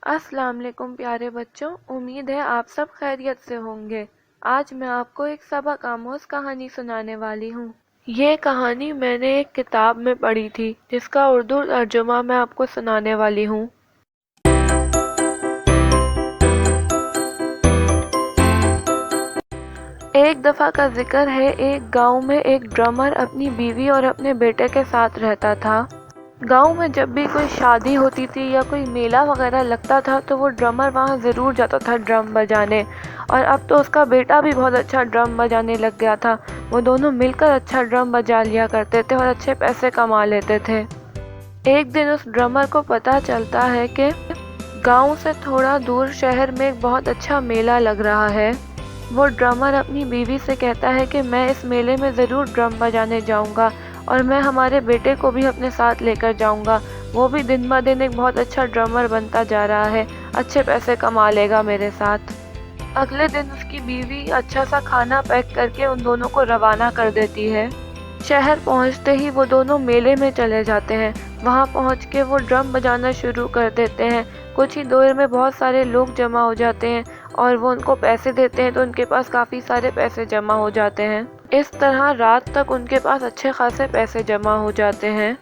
अस्सलाम वालेकुम प्यारे बच्चों, उम्मीद है आप सब खैरियत से होंगे। आज मैं आपको एक सबक आमोज़ कहानी सुनाने वाली हूँ। ये कहानी मैंने एक किताब में पढ़ी थी जिसका उर्दू तर्जुमा मैं आपको सुनाने वाली हूँ। एक दफ़ा का जिक्र है, एक गांव में एक ड्रमर अपनी बीवी और अपने बेटे के साथ रहता था। गांव में जब भी कोई शादी होती थी या कोई मेला वगैरह लगता था तो वो ड्रमर वहाँ ज़रूर जाता था ड्रम बजाने। और अब तो उसका बेटा भी बहुत अच्छा ड्रम बजाने लग गया था। वो दोनों मिलकर अच्छा ड्रम बजा लिया करते थे और अच्छे पैसे कमा लेते थे। एक दिन उस ड्रमर को पता चलता है कि गांव से थोड़ा दूर शहर में एक बहुत अच्छा मेला लग रहा है। वो ड्रमर अपनी बीवी से कहता है कि मैं इस मेले में ज़रूर ड्रम बजाने जाऊंगा और मैं हमारे बेटे को भी अपने साथ लेकर जाऊंगा। वो भी दिन ब दिन एक बहुत अच्छा ड्रमर बनता जा रहा है, अच्छे पैसे कमा लेगा मेरे साथ। अगले दिन उसकी बीवी अच्छा सा खाना पैक करके उन दोनों को रवाना कर देती है। शहर पहुंचते ही वो दोनों मेले में चले जाते हैं। वहां पहुंच के वो ड्रम बजाना शुरू कर देते हैं। कुछ ही देर में बहुत सारे लोग जमा हो जाते हैं और वो उनको पैसे देते हैं तो उनके पास काफ़ी सारे पैसे जमा हो जाते हैं। इस तरह रात तक उनके पास अच्छे खासे पैसे जमा हो जाते हैं।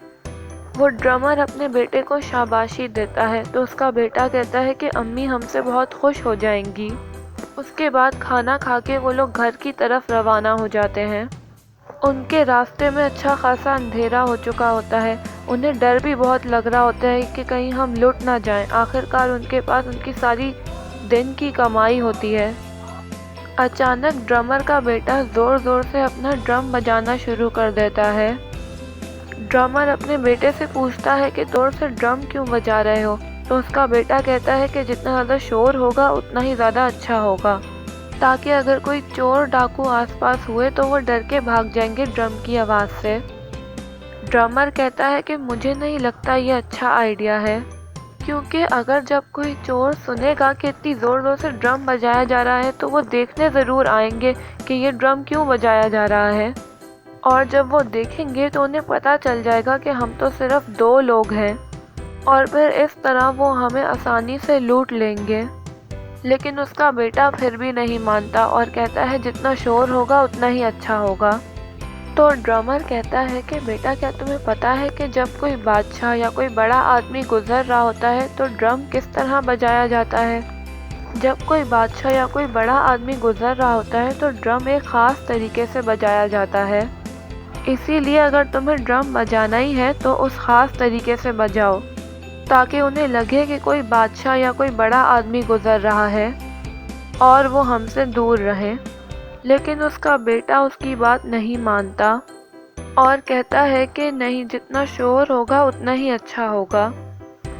वो ड्रमर अपने बेटे को शाबाशी देता है तो उसका बेटा कहता है कि अम्मी हमसे बहुत खुश हो जाएंगी। उसके बाद खाना खा के वो लोग घर की तरफ रवाना हो जाते हैं। उनके रास्ते में अच्छा खासा अंधेरा हो चुका होता है। उन्हें डर भी बहुत लग रहा होता है कि कहीं हम लुट ना जाएं। आखिरकार उनके पास उनकी सारी दिन की कमाई होती है। अचानक ड्रमर का बेटा ज़ोर ज़ोर से अपना ड्रम बजाना शुरू कर देता है। ड्रमर अपने बेटे से पूछता है कि जोर से ड्रम क्यों बजा रहे हो? तो उसका बेटा कहता है कि जितना ज़्यादा शोर होगा उतना ही ज़्यादा अच्छा होगा, ताकि अगर कोई चोर डाकू आसपास हुए तो वो डर के भाग जाएंगे ड्रम की आवाज़ से। ड्रमर कहता है कि मुझे नहीं लगता ये अच्छा आइडिया है, क्योंकि अगर जब कोई चोर सुनेगा कि इतनी ज़ोर ज़ोर से ड्रम बजाया जा रहा है तो वो देखने ज़रूर आएंगे कि ये ड्रम क्यों बजाया जा रहा है। और जब वो देखेंगे तो उन्हें पता चल जाएगा कि हम तो सिर्फ 2 लोग हैं और फिर इस तरह वो हमें आसानी से लूट लेंगे। लेकिन उसका बेटा फिर भी नहीं मानता और कहता है जितना शोर होगा उतना ही अच्छा होगा। तो ड्रमर कहता है कि बेटा, क्या तुम्हें पता है कि जब कोई बादशाह या कोई बड़ा आदमी गुजर रहा होता है तो ड्रम किस तरह बजाया जाता है? जब कोई बादशाह या कोई बड़ा आदमी गुजर रहा होता है तो ड्रम एक ख़ास तरीके से बजाया जाता है। इसीलिए अगर तुम्हें ड्रम बजाना ही है तो उस ख़ास तरीके से बजाओ, ताकि उन्हें लगे कि कोई बादशाह या कोई बड़ा आदमी गुजर रहा है और वो हमसे दूर रहे। लेकिन उसका बेटा उसकी बात नहीं मानता और कहता है कि नहीं, जितना शोर होगा उतना ही अच्छा होगा।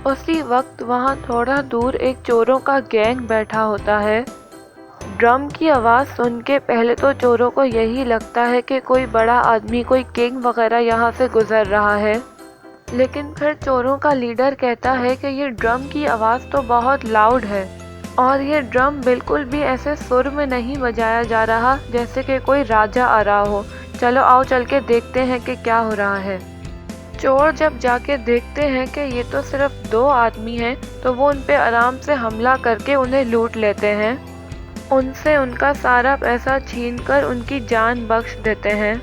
उसी वक्त वहाँ थोड़ा दूर एक चोरों का गैंग बैठा होता है। ड्रम की आवाज़ सुन के पहले तो चोरों को यही लगता है कि कोई बड़ा आदमी, कोई किंग वगैरह यहाँ से गुजर रहा है। लेकिन फिर चोरों का लीडर कहता है कि ये ड्रम की आवाज़ तो बहुत लाउड है और ये ड्रम बिल्कुल भी ऐसे सुर में नहीं बजाया जा रहा जैसे कि कोई राजा आ रहा हो। चलो आओ चल के देखते हैं कि क्या हो रहा है। चोर जब जाके देखते हैं कि ये तो सिर्फ 2 आदमी हैं तो वो उन पे आराम से हमला करके उन्हें लूट लेते हैं। उनसे उनका सारा पैसा छीनकर उनकी जान बख्श देते हैं।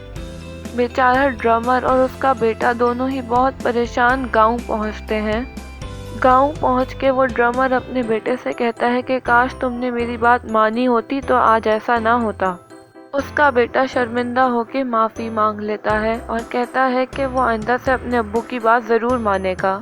बेचारा ड्रमर और उसका बेटा दोनों ही बहुत परेशान गांव पहुंचते हैं। गांव पहुंच के वो ड्रमर अपने बेटे से कहता है कि काश तुमने मेरी बात मानी होती तो आज ऐसा ना होता। उसका बेटा शर्मिंदा होकर माफ़ी मांग लेता है और कहता है कि वो आइंदा से अपने अब्बू की बात ज़रूर मानेगा।